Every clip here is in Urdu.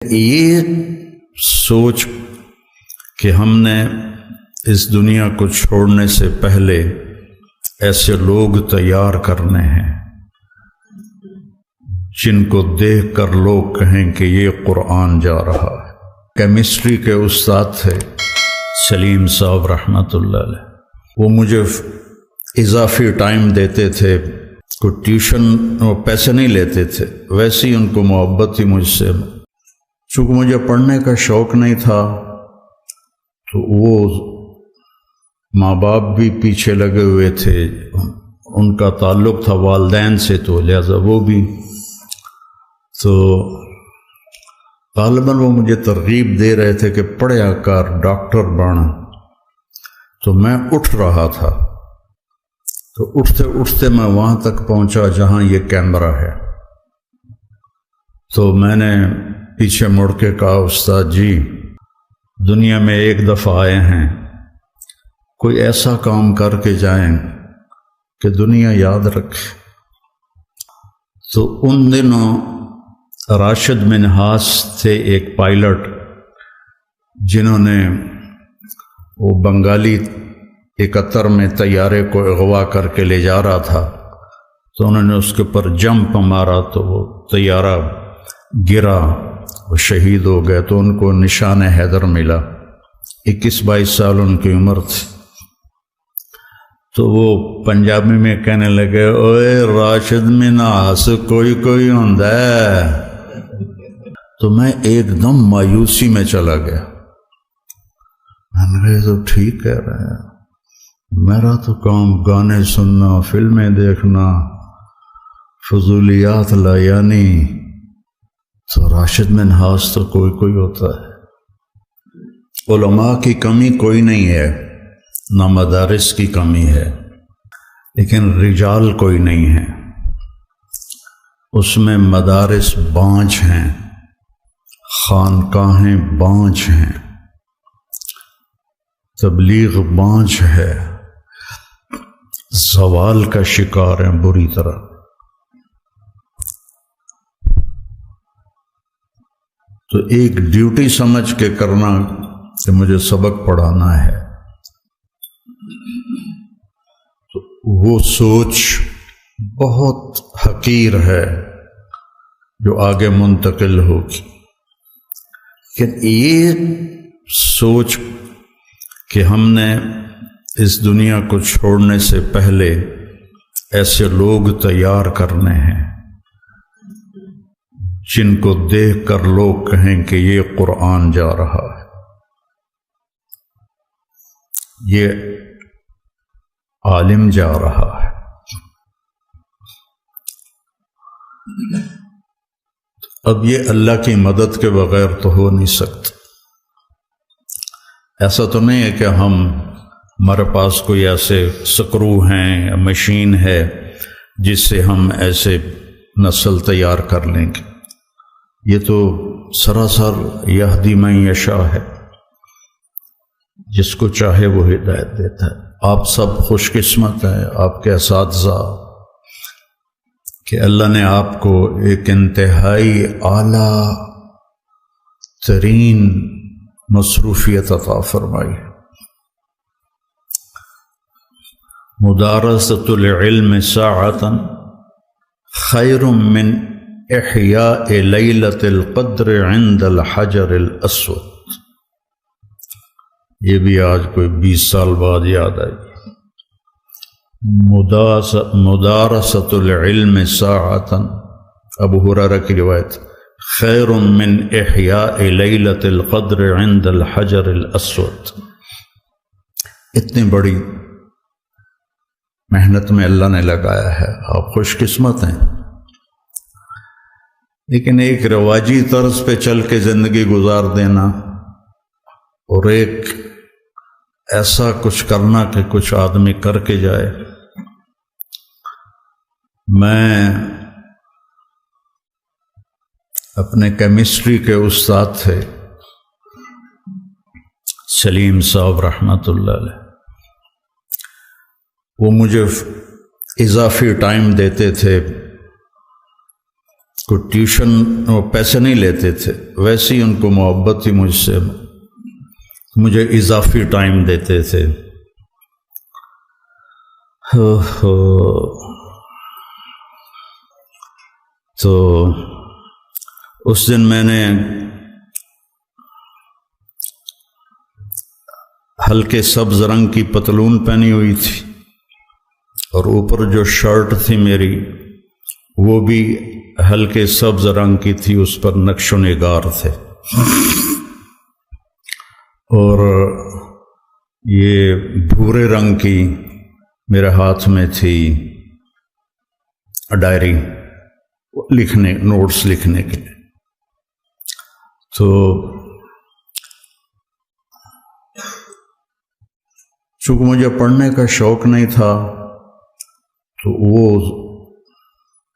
یہ سوچ کہ ہم نے اس دنیا کو چھوڑنے سے پہلے ایسے لوگ تیار کرنے ہیں جن کو دیکھ کر لوگ کہیں کہ یہ قرآن جا رہا ہے۔ کیمسٹری کے استاد تھے سلیم صاحب رحمۃ اللہ علیہ، وہ مجھے اضافی ٹائم دیتے تھے، کوئی ٹیوشن وہ پیسے نہیں لیتے تھے، ویسے ہی ان کو محبت تھی مجھ سے۔ چونکہ مجھے پڑھنے کا شوق نہیں تھا تو وہ ماں باپ بھی پیچھے لگے ہوئے تھے، ان کا تعلق تھا والدین سے، تو لہذا وہ بھی، تو غالباً وہ مجھے ترغیب دے رہے تھے کہ پڑھیا کر، ڈاکٹر بن۔ تو میں اٹھ رہا تھا، تو اٹھتے اٹھتے میں وہاں تک پہنچا جہاں یہ کیمرہ ہے۔ تو میں نے پیچھے مڑ کے کہا، استاد جی دنیا میں ایک دفعہ آئے ہیں، کوئی ایسا کام کر کے جائیں کہ دنیا یاد رکھے۔ تو ان دنوں راشد منہاس تھے ایک پائلٹ، جنہوں نے وہ بنگالی 71 میں طیارے کو اغوا کر کے لے جا رہا تھا، تو انہوں نے اس کے اوپر جمپ مارا تو وہ طیارہ گرا، وہ شہید ہو گئے، تو ان کو نشان حیدر ملا۔ 21-22 سال ان کی عمر تھی۔ تو وہ پنجابی میں کہنے لگے، اوے راشد منہاس کوئی کوئی ہوندا ہے۔ تو میں ایک دم مایوسی میں چلا گیا، میں نے کہا یہ تو ٹھیک کہہ رہے ہیں، میرا تو کام گانے سننا، فلمیں دیکھنا، فضولیات لایانی، تو راشد منہاس تو کوئی کوئی ہوتا ہے۔ علماء کی کمی کوئی نہیں ہے، نہ مدارس کی کمی ہے، لیکن رجال کوئی نہیں ہے۔ اس میں مدارس بانجھ ہیں، خانقاہیں بانجھ ہیں، تبلیغ بانجھ ہے، زوال کا شکار ہیں بری طرح۔ تو ایک ڈیوٹی سمجھ کے کرنا کہ مجھے سبق پڑھانا ہے، تو وہ سوچ بہت حقیر ہے جو آگے منتقل ہوگی۔ کہ یہ سوچ کہ ہم نے اس دنیا کو چھوڑنے سے پہلے ایسے لوگ تیار کرنے ہیں جن کو دیکھ کر لوگ کہیں کہ یہ قرآن جا رہا ہے، یہ عالم جا رہا ہے۔ اب یہ اللہ کی مدد کے بغیر تو ہو نہیں سکتا۔ ایسا تو نہیں ہے کہ ہمارے پاس کوئی ایسے سکرو ہیں، مشین ہے جس سے ہم ایسے نسل تیار کر لیں گے۔ یہ تو سراسر یہدی من یشاء ہے، جس کو چاہے وہ ہدایت دیتا ہے۔ آپ سب خوش قسمت ہیں، آپ کے اساتذہ، کہ اللہ نے آپ کو ایک انتہائی اعلیٰ ترین مصروفیت عطا فرمائی۔ مدارسۃ العلم ساعۃ خیر من احیاء لیلۃ القدر عند الحجر الاسود۔ یہ بھی آج کوئی 20 سال بعد یاد آئی۔ مدارسۃ العلم ساعۃ، ابو ہریرہ کی روایت، خیر من احیاء لیلۃ القدر عند الحجر الاسود۔ اتنی بڑی محنت میں اللہ نے لگایا ہے، آپ خوش قسمت ہیں۔ لیکن ایک رواجی طرز پہ چل کے زندگی گزار دینا اور ایک ایسا کچھ کرنا کہ کچھ آدمی کر کے جائے۔ میں اپنے کیمسٹری کے استاد تھے سلیم صاحب رحمۃ اللہ علیہ، وہ مجھے اضافی ٹائم دیتے تھے، کوئی ٹیوشن وہ پیسے نہیں لیتے تھے، ویسے ہی ان کو محبت تھی مجھ سے، مجھے اضافی ٹائم دیتے تھے۔ تو اس دن میں نے ہلکے سبز رنگ کی پتلون پہنی ہوئی تھی، اور اوپر جو شرٹ تھی میری وہ بھی ہلکے سبز رنگ کی تھی، اس پر نقش و نگار تھے، اور یہ بھورے رنگ کی میرے ہاتھ میں تھی ڈائری لکھنے، نوٹس لکھنے کے لیے۔ تو چونکہ مجھے پڑھنے کا شوق نہیں تھا، تو وہ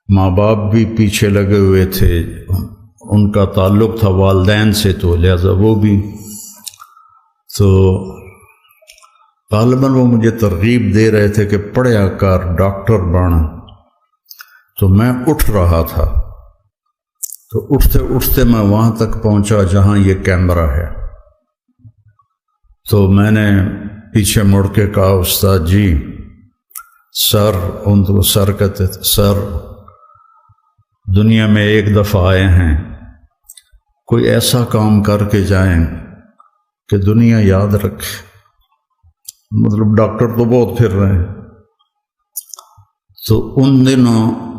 ماں باپ بھی پیچھے لگے ہوئے تھے، ان کا تعلق تھا والدین سے، تو لہذا وہ بھی، تو غالباً وہ مجھے ترغیب دے رہے تھے کہ پڑھیا کر، ڈاکٹر بن۔ تو میں اٹھ رہا تھا، تو اٹھتے اٹھتے میں وہاں تک پہنچا جہاں یہ کیمرہ ہے۔ تو میں نے پیچھے مڑ کے کہا، استاد جی، سر، ان کو سر کہتے تھے، سر دنیا میں ایک دفعہ آئے ہیں، کوئی ایسا کام کر کے جائیں کہ دنیا یاد رکھے۔ مطلب ڈاکٹر تو بہت پھر رہے ہیں۔ تو ان دنوں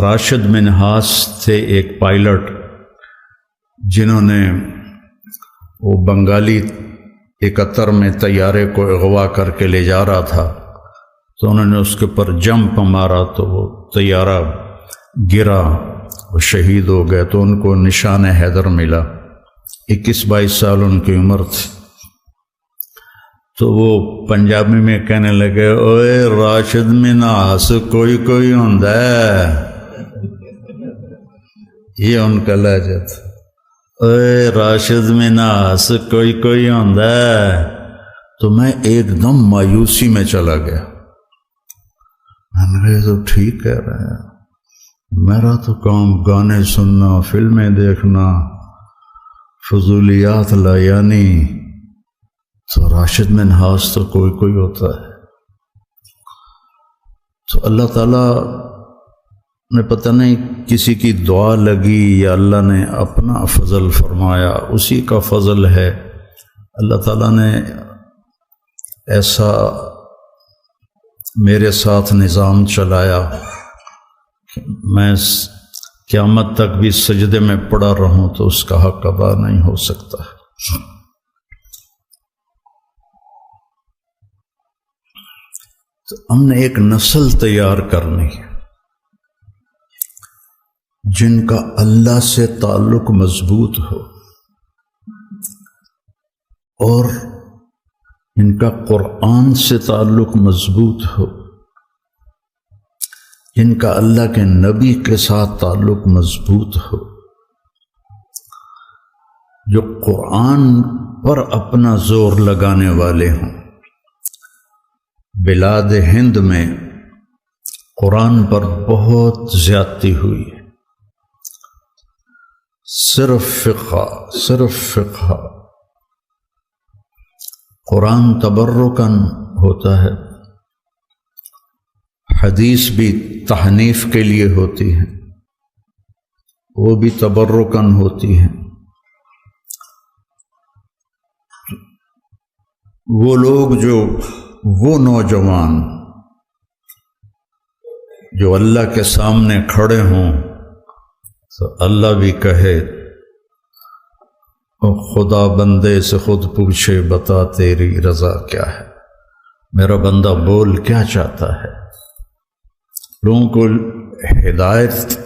راشد منہاس تھے ایک پائلٹ، جنہوں نے وہ بنگالی 71 میں طیارے کو اغوا کر کے لے جا رہا تھا، تو انہوں نے اس کے اوپر جمپ مارا تو وہ طیارہ گرا، وہ شہید ہو گئے، تو ان کو نشان حیدر ملا۔ 21-22 سال ان کی عمر تھی۔ تو وہ پنجابی میں کہنے لگے، اوے راشد منہاس کوئی کوئی ہوندا ہے، یہ ان کا لہجہ تھا، اوے راشد منہاس کوئی کوئی ہوندا ہے۔ تو میں ایک دم مایوسی میں چلا گیا، میں نے کہا یہ تو ٹھیک کہہ رہے ہیں، میرا تو کام گانے سننا، فلمیں دیکھنا، فضولیات لایانی، تو راشد منہاس تو کوئی کوئی ہوتا ہے۔ تو اللہ تعالیٰ نے پتہ نہیں کسی کی دعا لگی یا اللہ نے اپنا فضل فرمایا، اسی کا فضل ہے۔ اللہ تعالیٰ نے ایسا میرے ساتھ نظام چلایا کہ میں قیامت تک بھی سجدے میں پڑا رہوں تو اس کا حق ادا نہیں ہو سکتا۔ تو ہم نے ایک نسل تیار کرنی ہے جن کا اللہ سے تعلق مضبوط ہو، اور ان کا قرآن سے تعلق مضبوط ہو، جن کا اللہ کے نبی کے ساتھ تعلق مضبوط ہو، جو قرآن پر اپنا زور لگانے والے ہوں۔ بلاد ہند میں قرآن پر بہت زیادتی ہوئی ہے، صرف فقہ۔ قرآن تبرکاً ہوتا ہے، حدیث بھی تحنیف کے لیے ہوتی ہے، وہ بھی تبرکاً ہوتی ہے۔ وہ لوگ وہ نوجوان جو اللہ کے سامنے کھڑے ہوں تو اللہ بھی کہے، اور خدا بندے سے خود پوچھے، بتا تیری رضا کیا ہے، میرا بندہ بول کیا چاہتا ہے۔ لوگوں کو ہدایت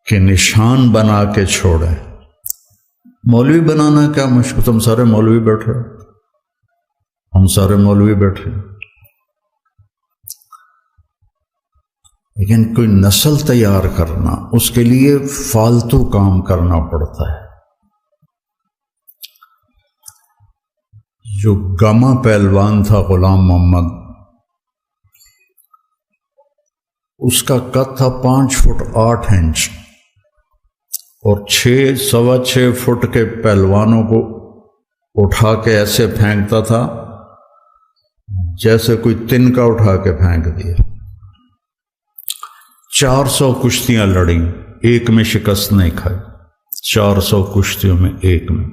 کے نشان بنا کے چھوڑے۔ مولوی بنانا کیا مشکل، تم سارے مولوی بیٹھے، ہم سارے مولوی بیٹھے، لیکن کوئی نسل تیار کرنا، اس کے لیے فالتو کام کرنا پڑتا ہے۔ جو گاما پہلوان تھا غلام محمد، اس کا قد تھا 5 فٹ 8 انچ، اور 6.25 فٹ کے پہلوانوں کو اٹھا کے ایسے پھینکتا تھا جیسے کوئی تنکا اٹھا کے پھینک دیا۔ 400 کشتیاں لڑیں، ایک میں شکست نہیں کھائی، 400 کشتیوں میں ایک میں۔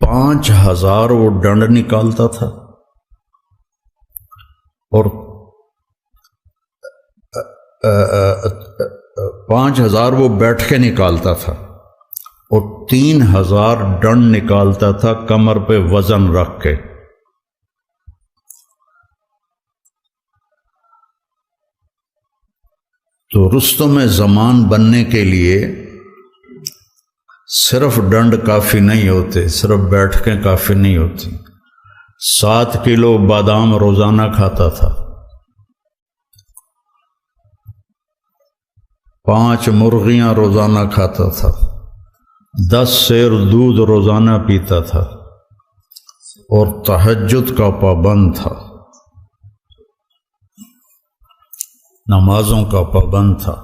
5000 وہ ڈنڈ نکالتا تھا، اور 5000 وہ بیٹھ کے نکالتا تھا، اور 3000 ڈنڈ نکالتا تھا کمر پہ وزن رکھ کے۔ تو رستم زمان بننے کے لیے صرف ڈنڈ کافی نہیں ہوتے، صرف بیٹھ کے کافی نہیں ہوتی۔ 7 کلو بادام روزانہ کھاتا تھا، 5 مرغیاں روزانہ کھاتا تھا، 10 سیر دودھ روزانہ پیتا تھا، اور تہجد کا پابند تھا، نمازوں کا پابند تھا۔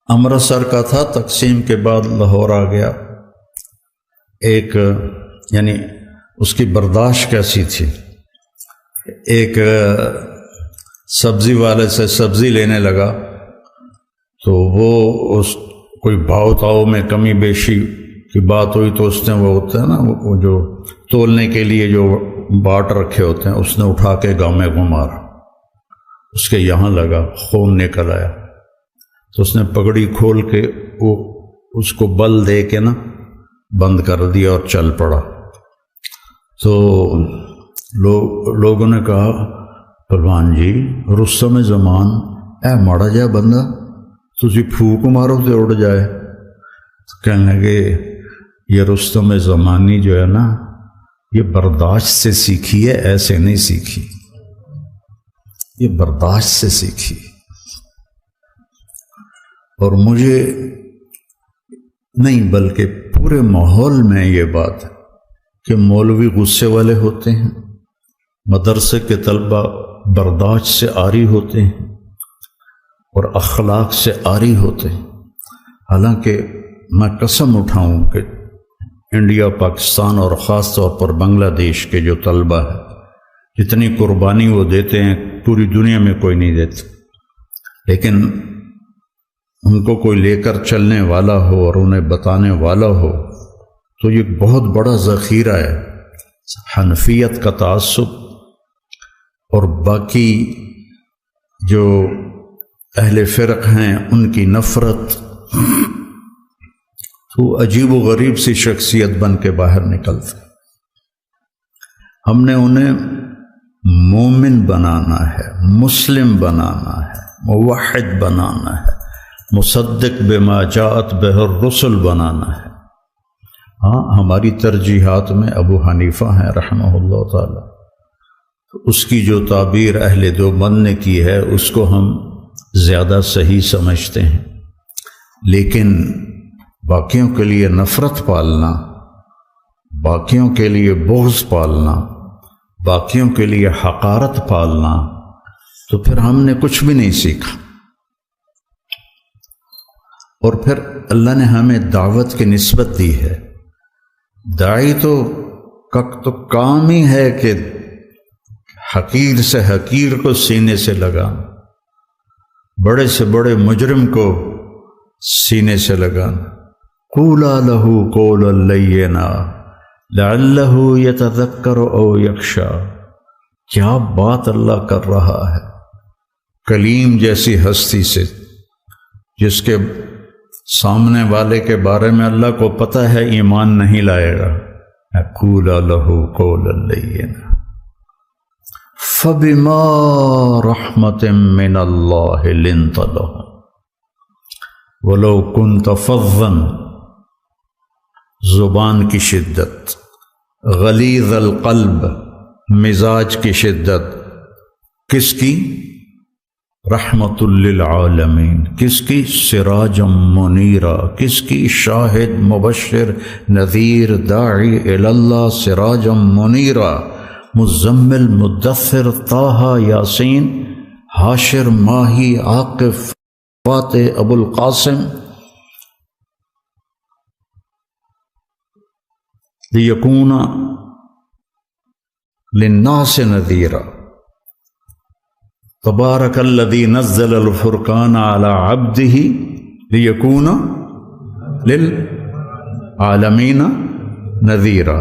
امرتسر کا تھا، تقسیم کے بعد لاہور آ گیا۔ ایک یعنی اس کی برداشت کیسی تھی، ایک سبزی والے سے سبزی لینے لگا تو وہ اس کوئی بھاؤ تاؤ میں کمی بیشی کی بات ہوئی تو اس نے وہ ہوتا ہے نا وہ جو تولنے کے لیے جو باٹ رکھے ہوتے ہیں، اس نے اٹھا کے گاؤں میں مارا، اس کے یہاں لگا، خون نکل آیا، تو اس نے پگڑی کھول کے وہ اس کو بل دے کے نا بند کر دیا اور چل پڑا۔ تو لوگوں نے کہا پہلوان جی رستم زمان اے ماڑا جا بندہ، تسی پھوک مارو تو اڑ جائے۔ تو کہنے لگے یہ رستم زمانی جو ہے نا یہ برداشت سے سیکھی ہے، ایسے نہیں سیکھی، یہ برداشت سے سیکھی۔ اور مجھے نہیں بلکہ پورے ماحول میں یہ بات ہے کہ مولوی غصے والے ہوتے ہیں، مدرسے کے طلبہ برداشت سے عاری ہوتے ہیں اور اخلاق سے عاری ہوتے ہیں۔ حالانکہ میں قسم اٹھاؤں کہ انڈیا، پاکستان اور خاص طور پر بنگلہ دیش کے جو طلبہ ہیں جتنی قربانی وہ دیتے ہیں پوری دنیا میں کوئی نہیں دیتا، لیکن ان کو کوئی لے کر چلنے والا ہو اور انہیں بتانے والا ہو تو یہ بہت بڑا ذخیرہ ہے۔ حنفیت کا تعصب اور باقی جو اہل فرق ہیں ان کی نفرت، تو عجیب و غریب سی شخصیت بن کے باہر نکلتے۔ ہم نے انہیں مومن بنانا ہے، مسلم بنانا ہے، موحد بنانا ہے، مصدق بما جاءت بہ الرسل بنانا ہے۔ ہاں ہماری ترجیحات میں ابو حنیفہ ہیں رحمہ اللہ تعالی، اس کی جو تعبیر اہل دیوبند نے کی ہے اس کو ہم زیادہ صحیح سمجھتے ہیں، لیکن باقیوں کے لیے نفرت پالنا، باقیوں کے لیے بغض پالنا، باقیوں کے لیے حقارت پالنا، تو پھر ہم نے کچھ بھی نہیں سیکھا۔ اور پھر اللہ نے ہمیں دعوت کی نسبت دی ہے۔ داعی تو کام ہی ہے کہ حقیر سے حقیر کو سینے سے لگانا، بڑے سے بڑے مجرم کو سینے سے لگانا۔ قولا لہ قولا لینا لعلہ یتذکر او یخشی۔ کیا بات اللہ کر رہا ہے کلیم جیسی ہستی سے، جس کے سامنے والے کے بارے میں اللہ کو پتہ ہے ایمان نہیں لائے گا۔ قولا لہ قولا لینا فبما رحمت من اللہ لنت لهم ولو كنت فظا، زبان کی شدت، غلیظ القلب، مزاج کی شدت، کس کی؟ رحمت للعالمین، کس کی؟ سراجا منیرا، کس کی؟ شاہد مبشر نذیر داعی الی اللہ سراجا منیرا، مزمل مدثر طٰہٰ یاسین حاشر ماہی عاقب فاتح ابو القاسم، لیکون للناس نذیرا، تبارک الذی نزل الفرقان علی عبدہ لیکون للعالمین نذیرا۔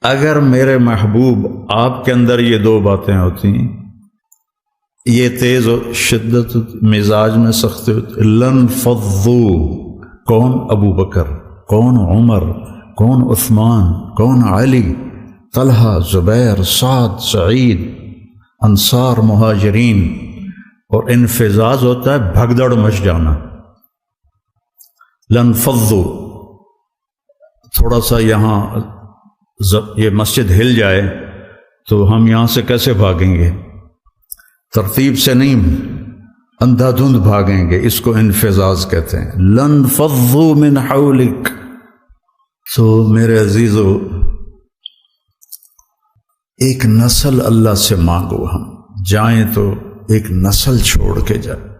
اگر میرے محبوب آپ کے اندر یہ دو باتیں ہوتی ہیں، یہ تیز و شدت مزاج میں سختی ہوتی، لنفضوا، کون؟ ابو بکر، کون؟ عمر، کون؟ عثمان، کون؟ علی، طلحہ، زبیر، سعد، سعید، انصار، مہاجرین۔ اور انفزاز ہوتا ہے بھگدڑ مچ جانا۔ لنفضوا، تھوڑا سا یہاں یہ مسجد ہل جائے تو ہم یہاں سے کیسے بھاگیں گے؟ ترتیب سے نہیں، اندھا دھند بھاگیں گے، اس کو انفزاز کہتے ہیں۔ لنفضوا من حولک۔ تو میرے عزیزو، ایک نسل اللہ سے مانگو، ہم جائیں تو ایک نسل چھوڑ کے جائیں۔